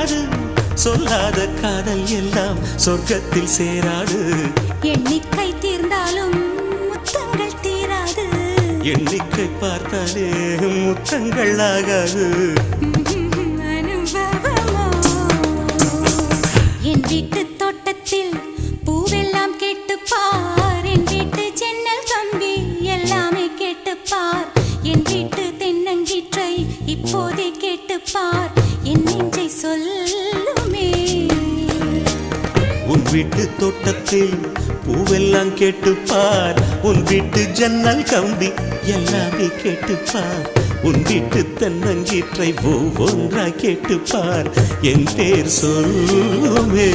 தீராது சொல்லாத காதல் எல்லாம் சொர்க்கத்தில் சேராது எண்ணிக்கை தீர்ந்தாலும் முத்தங்கள் தீராது எண்ணிக்கை பார்த்தாலே முத்தங்கள் ஆகாது அனுபவமோ என் வீட்டு தோட்டத்தில் பூவெல்லாம் கேட்டுப்பார் என் வீட்டு ஜன்னல் கம்பி எல்லாமே கேட்டுப்பார் என் வீட்டு தென்னங்கீற்றை இப்போதே கேட்டுப்பார் என் நெஞ்சை சொல்லுமே உன் வீட்டு தோட்டத்தில் பூவெல்லாம் கேட்டுப்பார் உன் வீட்டு ஜன்னல் கம்பி எல்லாமே கேட்டுப்பார் உன் வீட்டு தென்னங்கீற்றை ஒவ்வொன்றா கேட்டுப்பார் என் பேர் சொல்லுமே